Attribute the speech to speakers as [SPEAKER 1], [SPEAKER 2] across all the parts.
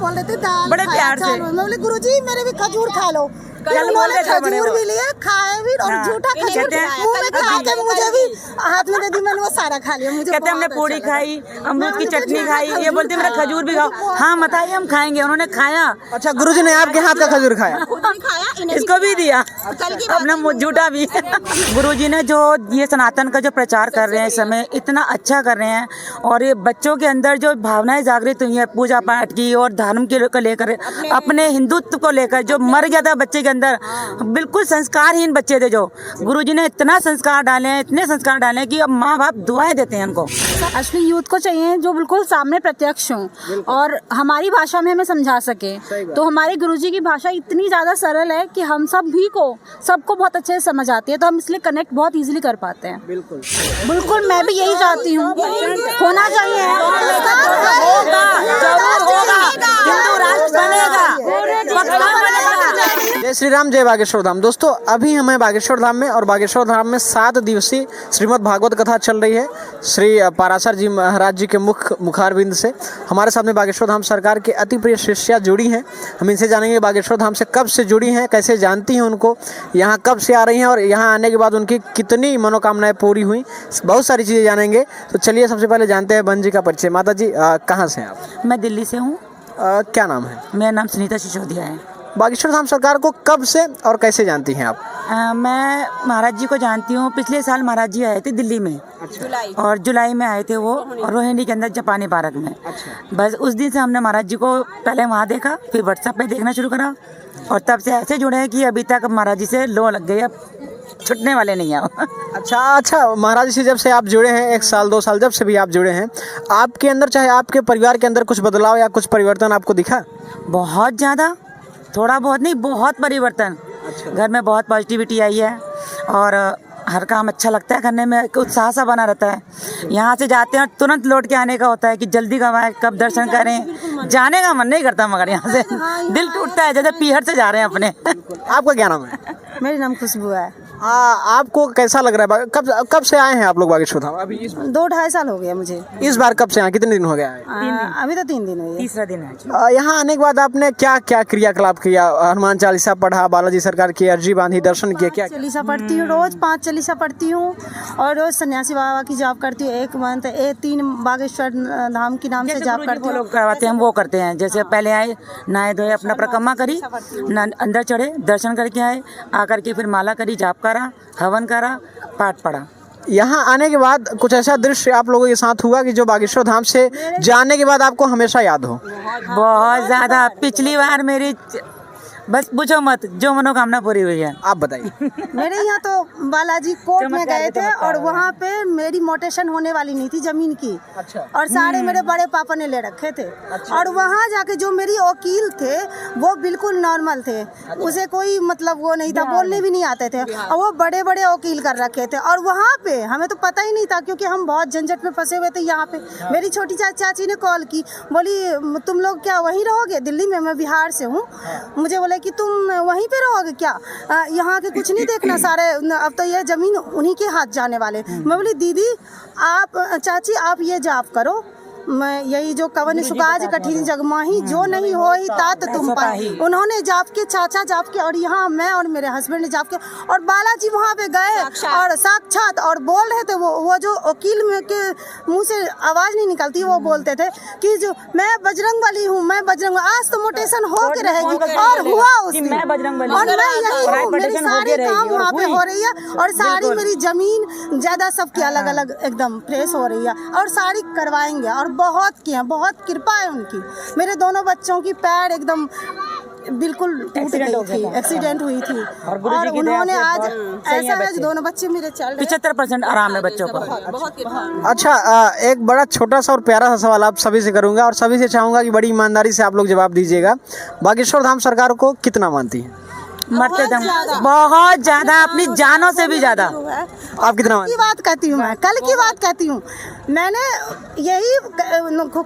[SPEAKER 1] बोल रहे थे दाल
[SPEAKER 2] बड़े प्यार से।
[SPEAKER 1] मैं बोले गुरुजी मेरे भी खजूर खा लो, उन्होंने खजूर भी लिए, खाए भी और झूठा खजूर मुंह में खा के मुझे भी हाथ में दे दी, मैंने वो सारा खा लिया। मुझे
[SPEAKER 2] कहते हमने पूरी खाई, अमरूद की चटनी खाई, ये बोलते मेरा खजूर भी खाओ। हाँ बताइए हम खाएंगे, उन्होंने खाया।
[SPEAKER 3] अच्छा, गुरुजी ने आपके हाथ का खजूर खाया?
[SPEAKER 2] इसको भी दिया, अपना झूठा भी। गुरुजी ने जो ये सनातन का जो प्रचार कर रहे हैं इस समय, इतना अच्छा कर रहे हैं, और ये बच्चों के अंदर जो भावनाएं जागृत हुई है पूजा पाठ की और धर्म को लेकर, अपने हिंदुत्व को लेकर, जो मर गया था बच्चे के अंदर, बिल्कुल संस्कारहीन बच्चे थे, जो गुरुजी ने इतना संस्कार डाले हैं, इतने संस्कार डाले हैं कि अब माँ बाप दुआएं देते हैं उनको।
[SPEAKER 4] असली यूथ को चाहिए जो बिल्कुल सामने प्रत्यक्ष हो और हमारी भाषा में हमें समझा सके। तो हमारे गुरुजी की भाषा इतनी ज़्यादा सरल है कि हम सबको बहुत अच्छे से समझ आती है, तो हम इसलिए कनेक्ट बहुत इजीली कर पाते हैं। बिल्कुल मैं भी यही चाहती हूँ, होना चाहिए।
[SPEAKER 2] हिंदू राष्ट्र बनेगा,
[SPEAKER 3] जय श्री राम, जय बागेश्वर धाम। दोस्तों, अभी हम हैं बागेश्वर धाम में, और बागेश्वर धाम में 7 दिवसीय श्रीमद् भागवत कथा चल रही है श्री पाराशर जी महाराज जी के मुखारविंद से। हमारे साथ में बागेश्वर धाम सरकार के अति प्रिय शिष्या जुड़ी हैं। हम इनसे जानेंगे बागेश्वर धाम से कब से जुड़ी हैं, कैसे जानती हैं उनको, यहाँ कब से आ रही हैं, और यहाँ आने के बाद उनकी कितनी मनोकामनाएं पूरी हुई, बहुत सारी चीज़ें जानेंगे। तो चलिए सबसे पहले जानते हैं बहन जी का परिचय। माता जी, कहाँ से हैं आप?
[SPEAKER 2] मैं दिल्ली से हूँ।
[SPEAKER 3] क्या नाम है?
[SPEAKER 2] मेरा नाम सुनीता सिसोदिया है।
[SPEAKER 3] बागेश्वर धाम सरकार को कब से और कैसे जानती हैं आप?
[SPEAKER 2] मैं महाराज जी को जानती हूँ। पिछले साल महाराज जी आए थे दिल्ली में।
[SPEAKER 3] अच्छा।
[SPEAKER 2] और जुलाई में आए थे वो, और रोहिणी के अंदर जापानी पार्क में।
[SPEAKER 3] अच्छा।
[SPEAKER 2] बस उस दिन से हमने महाराज जी को पहले वहाँ देखा, फिर व्हाट्सएप पे देखना शुरू करा, और तब से ऐसे जुड़े हैं कि अभी तक महाराज जी से लो लग गई, अब छुटने वाले नहीं हैं।
[SPEAKER 3] अच्छा, महाराज जी से जब से आप जुड़े हैं, 1 साल 2 साल जब से भी आप जुड़े हैं, आपके अंदर चाहे आपके परिवार के अंदर कुछ बदलाव या कुछ परिवर्तन आपको दिखा?
[SPEAKER 2] बहुत ज़्यादा, थोड़ा बहुत नहीं, बहुत परिवर्तन।
[SPEAKER 3] अच्छा।
[SPEAKER 2] घर में बहुत पॉजिटिविटी आई है, और हर काम अच्छा लगता है करने में, उत्साह सा बना रहता है। यहाँ से जाते हैं और तुरंत लौट के आने का होता है कि जल्दी कब आए, कब दर्शन करें। जाने का मन नहीं करता, मगर यहाँ से दिल टूटता है जैसे पीहर से जा रहे हैं अपने।
[SPEAKER 3] आपका क्या नाम है?
[SPEAKER 1] मेरी नाम खुशबू है।
[SPEAKER 3] आपको कैसा लग रहा है? कब से आए हैं आप लोग बागेश्वर धाम? अभी
[SPEAKER 1] 2-2.5 साल हो गया मुझे।
[SPEAKER 3] इस बार कब से आए? कितने दिन हो गया है?
[SPEAKER 1] अभी तो 3 दिन हुए।
[SPEAKER 2] तीसरा दिन है।
[SPEAKER 3] यहाँ आने के बाद आपने क्या क्या क्रियाकलाप किया? हनुमान चालीसा पढ़ा, बालाजी सरकार की अर्जी बांधी, दर्शन किए, क्या?
[SPEAKER 1] चालीसा पढ़ती हूँ रोज, 5 चालीसा पढ़ती हूँ, और रोज सन्यासी बाबा की जाप करती हूँ। 1 मंथ 3 बागेश्वर धाम के नाम से जाप करती हूँ।
[SPEAKER 2] लोग करवाते हैं, हम वो करते हैं। जैसे पहले आए, नहाए धोए, अपना परिक्रमा करी, अंदर चढ़े, दर्शन करके आए, आकर के फिर माला करी, जाप करा, हवन करा, पाठ पढ़ा।
[SPEAKER 3] यहाँ आने के बाद कुछ ऐसा दृश्य आप लोगों के साथ हुआ कि जो बागेश्वर धाम से जाने के बाद आपको हमेशा याद हो?
[SPEAKER 2] बहुत ज़्यादा। पिछली बार मेरी बस पूछो मत, जो मनोकामना पूरी हुई है।
[SPEAKER 3] आप बताइए।
[SPEAKER 1] मेरे यहाँ तो बालाजी कोर्ट में गए थे, और वहाँ पे मेरी मोटेशन होने वाली नहीं थी जमीन की।
[SPEAKER 3] अच्छा।
[SPEAKER 1] और सारे मेरे बड़े पापा ने ले रखे थे। अच्छा। और वहाँ जाके जो मेरी वकील थे वो बिल्कुल नॉर्मल थे। अच्छा। उसे कोई मतलब वो नहीं था, बोलने भी नहीं आते थे, और वो बड़े बड़े वकील कर रखे थे। और वहाँ पे हमें तो पता ही नहीं था, क्योंकि हम बहुत झंझट में फंसे हुए थे। यहाँ पे मेरी छोटी चाची ने कॉल की, बोली तुम लोग क्या वहीं रहोगे दिल्ली में? मैं बिहार से हूँ। मुझे बोले कि तुम वहीं पे रहोगे क्या? यहाँ के कुछ नहीं देखना, सारे अब तो ये जमीन उन्हीं के हाथ जाने वाले। मैं बोली दीदी आप, चाची आप ये जाप करो, मैं यही जो कवन सुकाज कठिन जग माही, जो नहीं हो ही तात तुम पाही। उन्होंने जाप के, चाचा जाप के, और यहाँ मैं और मेरे हस्बैंड ने जाप के, और बालाजी वहाँ पे गए और साक्षात और बोल रहे थे। वो जो वकील में के मुंह से आवाज नहीं निकलती, वो बोलते थे कि जो मैं बजरंग बली हूँ, मैं बजरंग। आज तो मोटेशन हो के रहेगी, और हुआ उस दिन। और मैं यही हूँ, मेरी सारी काम वहाँ पे हो रही है, और सारी मेरी जमीन ज्यादा सबकी अलग अलग एकदम फ्रेश हो रही है, और सारी करवाएंगे। और बहुत किया, बहुत कृपा है उनकी। मेरे दोनों बच्चों की पैर एकदम बिल्कुल टूट गई थी, एक्सीडेंट हुई थी, और उन्होंने आज ऐसा है दोनों बच्चे मेरे चल रहे हैं।
[SPEAKER 2] 75% आराम है बच्चों को।
[SPEAKER 3] अच्छा, एक बड़ा छोटा सा और प्यारा सा सवाल आप सभी से करूंगा, और सभी से चाहूंगा कि बड़ी ईमानदारी से आप लोग जवाब दीजिएगा। बागेश्वर धाम सरकार को कितना मानती है?
[SPEAKER 2] मरते दम, बहुत ज्यादा, अपनी जानों से भी ज्यादा।
[SPEAKER 3] आप कितना
[SPEAKER 1] की बात कहती हूँ मैं, कल की बात कहती हूँ। मैंने यही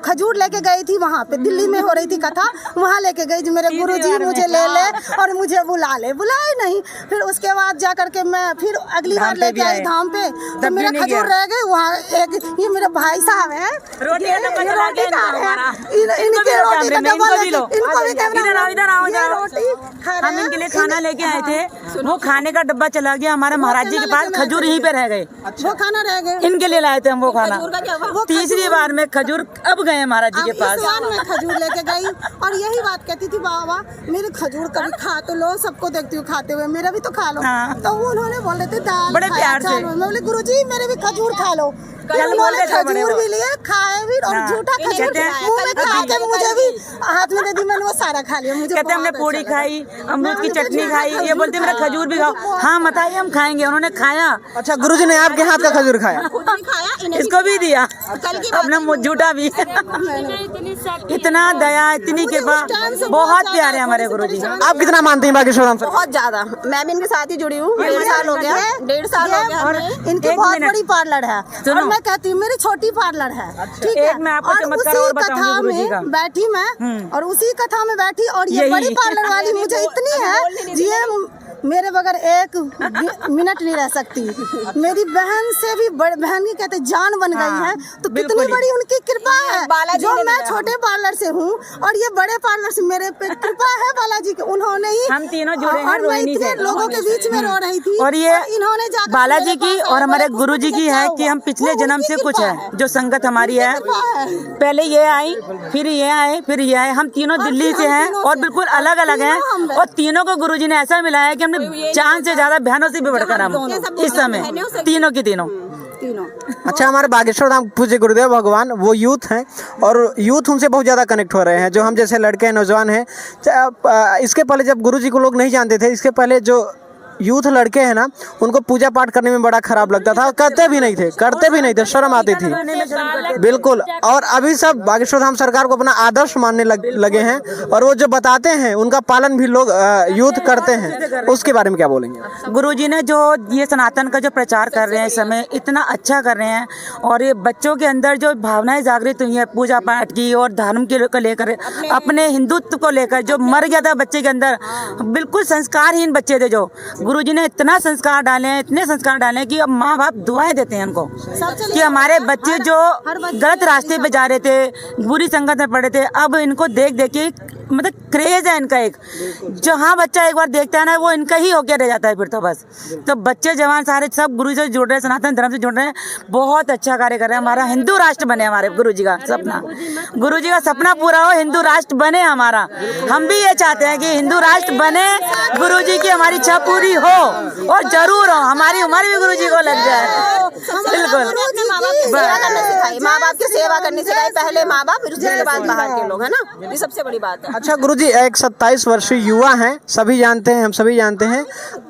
[SPEAKER 1] खजूर लेके गई थी, वहाँ पे दिल्ली में हो रही थी कथा, वहाँ लेके गई जी मेरे गुरुजी मुझे ले ले और मुझे बुला ले, बुलाए नहीं। फिर उसके बाद जा करके मैं फिर अगली बार लेके आई धाम पे, तो मेरा खजूर रह गए वहाँ। एक ये मेरे भाई साहब है,
[SPEAKER 2] रोटी का डब्बा चला गया हमारा।
[SPEAKER 1] इनके रोटी का डब्बा इनको भी
[SPEAKER 2] हम इनके लिए खाना लेके आए थे, वो खाने का डब्बा चला गया हमारे महाराज जी के पास, खजूर यहीं पे रह गए,
[SPEAKER 1] वो खाना रह गए।
[SPEAKER 2] इनके लिए लाए थे हम वो खाना। तीसरी बार में खजूर अब गए महाराज जी के पास।
[SPEAKER 1] मैं खजूर लेके गई और यही बात कहती थी, बाबा मेरे खजूर कभी खा तो लो, सबको देखती हूँ खाते हुए, मेरा भी तो खा लो।
[SPEAKER 2] हाँ।
[SPEAKER 1] तो उन्होंने बोल रहे थे दाल
[SPEAKER 2] बड़े प्यार से।
[SPEAKER 1] मैं बोली गुरुजी मेरे भी खजूर खा लो। उन्होंने खजूर भी लिए, खाए भी और
[SPEAKER 2] हाँ।
[SPEAKER 1] झूठा खजूर
[SPEAKER 2] कहते हैं-
[SPEAKER 1] मुंह में खा के मुझे भी हाथ में दे दी, मैंने वो सारा खा लिया। मुझे
[SPEAKER 2] कहते हमने पूड़ी खाई, अमरूद की चटनी खाई, ये बोलते मेरा खजूर भी खाओ। हाँ बताइए हम खाएंगे, उन्होंने खाया।
[SPEAKER 3] अच्छा गुरुजी ने आपके हाथ का खजूर खाया?
[SPEAKER 2] इसको भी दिया, अपना झूठा भी। इतना दया, इतनी कृपा, बहुत प्यारे हमारे गुरुजी।
[SPEAKER 3] आप कितना मानते हैं बागेश्वर धाम सर?
[SPEAKER 5] बहुत ज्यादा। मैं भी इनके साथ ही जुड़ी हूँ, 1.5 साल हो गया, 1.5 साल हो गया हमें।
[SPEAKER 1] इनकी
[SPEAKER 2] एक
[SPEAKER 1] बहुत
[SPEAKER 2] मिनट।
[SPEAKER 1] बड़ी पार्लर है
[SPEAKER 2] सुनो।
[SPEAKER 1] और मैं कहती हूँ मेरी छोटी पार्लर है, ठीक है।
[SPEAKER 2] एक मैं आपको चमत्कार
[SPEAKER 1] उसी
[SPEAKER 2] और बताऊंगी
[SPEAKER 1] कथा
[SPEAKER 2] गुरुजी
[SPEAKER 1] में
[SPEAKER 2] का।
[SPEAKER 1] बैठी मैं और उसी कथा में बैठी और ये
[SPEAKER 2] यही।
[SPEAKER 1] बड़ी पार्लर वाली मुझे इतनी है ये मेरे बगैर एक मिनट नहीं रह सकती। मेरी बहन से भी बड़ी बहन की कहते जान बन गई है, तो कितनी बड़ी उनकी कृपा है। जो मैं छोटे पार्लर से हूँ और ये बड़े पार्लर से, मेरे पे कृपा है बालाजी की। उन्होंने ही
[SPEAKER 2] हम तीनों जुड़े हैं
[SPEAKER 1] और मैं
[SPEAKER 2] रोहिणी
[SPEAKER 1] इतने
[SPEAKER 2] से।
[SPEAKER 1] लोगों के बीच में रो रही थी
[SPEAKER 2] और ये
[SPEAKER 1] इन्होंने जाकर
[SPEAKER 2] बालाजी
[SPEAKER 1] मेरे
[SPEAKER 2] की
[SPEAKER 1] पास
[SPEAKER 2] और
[SPEAKER 1] आए,
[SPEAKER 2] हमारे
[SPEAKER 1] बोले,
[SPEAKER 2] गुरुजी की
[SPEAKER 1] क्या
[SPEAKER 2] है
[SPEAKER 1] हुआ?
[SPEAKER 2] कि हम पिछले
[SPEAKER 1] वो
[SPEAKER 2] जन्म
[SPEAKER 1] उनकी
[SPEAKER 2] से कुछ
[SPEAKER 1] कृपा
[SPEAKER 2] है, जो संगत हमारी है।
[SPEAKER 1] कृपा है।
[SPEAKER 2] पहले ये आई, फिर ये आए, फिर ये आए। हम तीनों दिल्ली से हैं और बिल्कुल अलग अलग हैं, और तीनों को गुरुजी ने ऐसा मिलाया है कि हमने जान से ज्यादा बहनों से भी बढ़कर हम इस समय तीनों की तीनों।
[SPEAKER 3] अच्छा हमारे बागेश्वर धाम पूज्य गुरुदेव भगवान वो यूथ हैं और यूथ उनसे बहुत ज़्यादा कनेक्ट हो रहे हैं, जो हम जैसे लड़के हैं, नौजवान हैं। इसके पहले जब गुरुजी को लोग नहीं जानते थे, इसके पहले जो यूथ लड़के हैं ना, उनको पूजा पाठ करने में बड़ा खराब लगता था, करते भी नहीं थे, शर्म आती थी बिल्कुल। और अभी सब बागेश्वर धाम सरकार को अपना आदर्श मानने लगे हैं और वो जो बताते हैं उनका पालन भी लोग यूथ करते हैं। उसके बारे में क्या बोलेंगे?
[SPEAKER 2] गुरुजी ने जो ये सनातन का जो प्रचार कर रहे हैं इस समय, इतना अच्छा कर रहे हैं, और ये बच्चों के अंदर जो भावनाएं जागृत हुई हैं पूजा पाठ की और धर्म को लेकर, अपने हिंदुत्व को लेकर, जो मर गया था बच्चे के अंदर, बिल्कुल संस्कारहीन बच्चे थे, जो गुरुजी ने इतना संस्कार डाले हैं, इतने संस्कार डाले हैं कि अब माँ बाप दुआएं देते हैं उनको कि हमारे बच्चे जो गलत रास्ते पे जा रहे थे, बुरी संगत में पड़े थे, अब इनको देख देख के मतलब क्रेज है इनका एक, जो हाँ बच्चा एक बार देखता है ना, वो इनका ही होकर रह जाता है फिर तो बस। तो बच्चे जवान सारे सब गुरु से जुड़ रहे हैं, सनातन धर्म से जुड़ रहे हैं, बहुत अच्छा कार्य कर रहे हैं। हमारा हिंदू राष्ट्र बने, हमारे गुरुजी का सपना, गुरुजी का सपना पूरा हो, हिंदू राष्ट्र बने हमारा। हम भी ये चाहते हैं कि हिंदू राष्ट्र बने, गुरुजी की हमारी इच्छा पूरी हो, और जरूर हो, हमारी उम्र भी गुरुजी को लग जाए। बिल्कुल
[SPEAKER 5] माँ बाप की सेवा करनी सिखाई, पहले माँ बाप, फिर उसके बाद बाहर के लोग, है ना, ये सबसे बड़ी बात है।
[SPEAKER 3] अच्छा गुरुजी, एक 27 वर्षीय युवा हैं, सभी जानते हैं, हम सभी जानते हैं।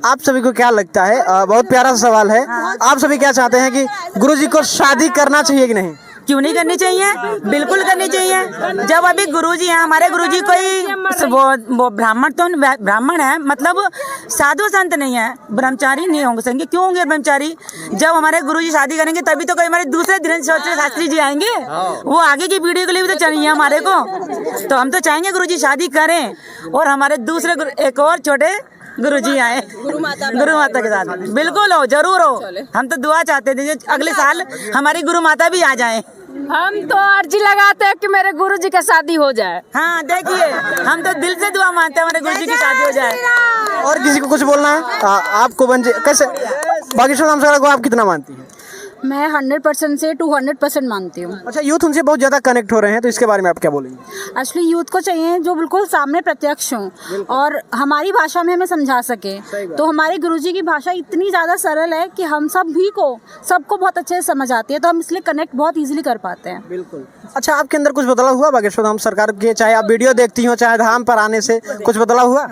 [SPEAKER 3] आप सभी को क्या लगता है, बहुत प्यारा सा सवाल है, आप सभी क्या चाहते हैं कि गुरुजी को शादी करना चाहिए कि नहीं?
[SPEAKER 2] क्यों नहीं करनी चाहिए? बिल्कुल करनी चाहिए। जब अभी गुरुजी हैं, हमारे गुरुजी कोई वो ब्राह्मण तो ब्राह्मण है, मतलब साधु संत नहीं है, ब्रह्मचारी नहीं होंगे संगे, क्यों होंगे ब्रह्मचारी? जब हमारे गुरुजी शादी करेंगे तभी तो कोई हमारे दूसरे धीरेन्द्र शास्त्री जी आएंगे, वो आगे की पीढ़ी के लिए भी तो चाहिए हमारे को। तो हम तो चाहेंगे गुरुजी शादी करें और हमारे दूसरे एक और छोटे गुरुजी आए गुरु माता के साथ। बिल्कुल हो, जरूर हो। हम तो दुआ चाहते थे अगले साल हमारी गुरु माता भी आ जाए।
[SPEAKER 4] हम तो अर्जी लगाते हैं कि मेरे गुरुजी का शादी हो जाए।
[SPEAKER 2] हाँ देखिए, हम तो दिल से दुआ मानते हैं हमारे गुरुजी की शादी हो जाए।
[SPEAKER 3] और किसी को कुछ बोलना है? आपको कैसे बागेश्वर धाम सरकार को आप कितना मानती हैं?
[SPEAKER 4] मैं 100% से 200% मानती हूँ।
[SPEAKER 3] अच्छा, यूथ उनसे बहुत ज्यादा कनेक्ट हो रहे हैं, तो इसके बारे में आप क्या बोलेंगे?
[SPEAKER 4] एक्चुअली यूथ को चाहिए जो बिल्कुल सामने प्रत्यक्ष हो और हमारी भाषा में हमें समझा सके। तो हमारे गुरुजी की भाषा इतनी ज़्यादा सरल है कि हम सबको बहुत अच्छे से समझ आती है, तो हम इसलिए कनेक्ट बहुत इजीली कर पाते हैं।
[SPEAKER 3] बिल्कुल। अच्छा, आपके अंदर कुछ बदलाव हुआ बागेश्वर धाम सरकार के? चाहे आप वीडियो देखती हो, चाहे धाम पर आने से कुछ बदलाव हुआ?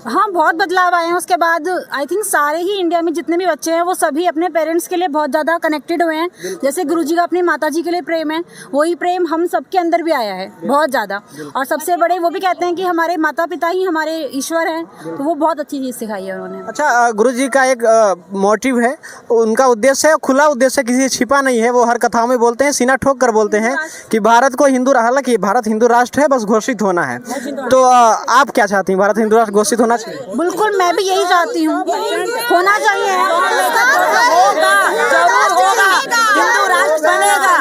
[SPEAKER 4] हाँ, बहुत बदलाव आए हैं। उसके बाद आई थिंक सारे ही इंडिया में जितने भी बच्चे हैं वो सभी अपने पेरेंट्स के लिए बहुत ज़्यादा कनेक्टेड हुए हैं। जैसे गुरुजी का अपनी माता जी के लिए प्रेम है, वही प्रेम हम सबके अंदर भी आया है बहुत ज़्यादा। और सबसे बड़े वो भी कहते हैं कि हमारे माता पिता ही हमारे ईश्वर हैं, तो वो बहुत अच्छी चीज़ सिखाई है उन्होंने।
[SPEAKER 3] अच्छा, गुरुजी का एक मोटिव है, उनका उद्देश्य है, खुला उद्देश्य, किसी से छिपा नहीं है। वो हर कथाओं में बोलते हैं, सीना ठोक कर बोलते हैं कि भारत को हिंदू, हालांकि भारत हिंदू राष्ट्र है, बस घोषित होना है। तो आप क्या चाहती हैं, भारत हिंदू राष्ट्र घोषित होना चाहिए?
[SPEAKER 4] बिल्कुल, मैं भी यही चाहती हूँ, होना चाहिए।
[SPEAKER 2] हिंदू राष्ट्र बनेगा।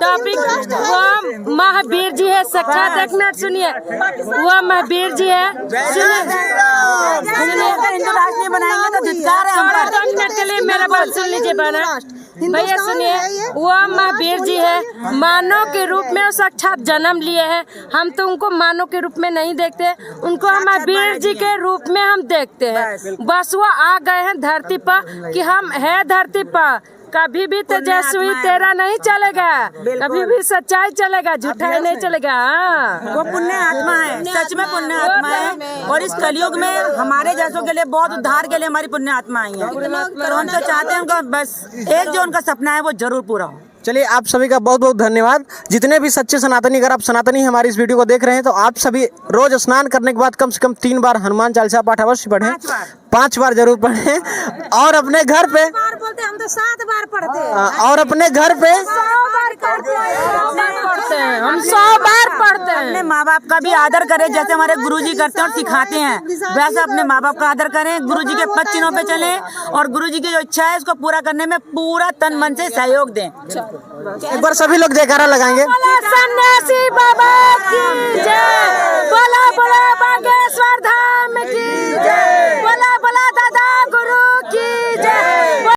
[SPEAKER 6] टॉपिक वो महावीर जी है, साक्षात। एक मिनट सुनिए, वो महावीर जी है,
[SPEAKER 2] हिंदू राष्ट्र नहीं बनाएंगे तो धिक्कार है हम पर।
[SPEAKER 6] 2 मिनट के लिए मेरा बात सुन लीजिए बहना भैया, सुनिए। वो महावीर जी है, मानव के रूप में वो साक्षात जन्म लिए हैं। हम तो उनको मानव के रूप में नहीं देखते, उनको हम महावीर जी के रूप में हम देखते हैं। बस वो आ गए हैं धरती पर कि हम है धरती पर। कभी भी तेजस्वी तेरा नहीं चलेगा, कभी भी सच्चाई चलेगा, झूठाई नहीं चलेगा। हाँ,
[SPEAKER 2] वो पुण्य आत्मा है, सच में पुण्य आत्मा है। और इस कलयुग में हमारे जैसों के लिए बहुत उद्धार के लिए हमारी पुण्य आत्मा आई है। तो हम तो चाहते हैं उनका बस एक जो उनका सपना है वो जरूर पूरा हो।
[SPEAKER 3] चलिए, आप सभी का बहुत बहुत धन्यवाद। जितने भी सच्चे सनातनी, अगर आप सनातनी हमारी इस वीडियो को देख रहे हैं तो आप सभी रोज स्नान करने के बाद कम से कम 3 बार हनुमान चालीसा पाठ अवश्य पढ़ें, 5 बार जरूर पढ़ें। और अपने घर पे
[SPEAKER 1] बोलते हम तो 7 बार पढ़ते हैं।
[SPEAKER 3] और अपने घर पे
[SPEAKER 6] हम 100 बार पढ़ते हैं।
[SPEAKER 2] अपने माँ बाप का भी आदर करें, जैसे हमारे गुरुजी करते हैं और सिखाते हैं, वैसे अपने माँ बाप का आदर करें। गुरुजी के पद चिन्हों पे चलें और गुरुजी की जो इच्छा है उसको पूरा करने में पूरा तन मन से सहयोग दें।
[SPEAKER 3] एक बार सभी लोग जयकारा लगाएंगे।
[SPEAKER 6] सन्यासी बाबा की जय। बोला बोला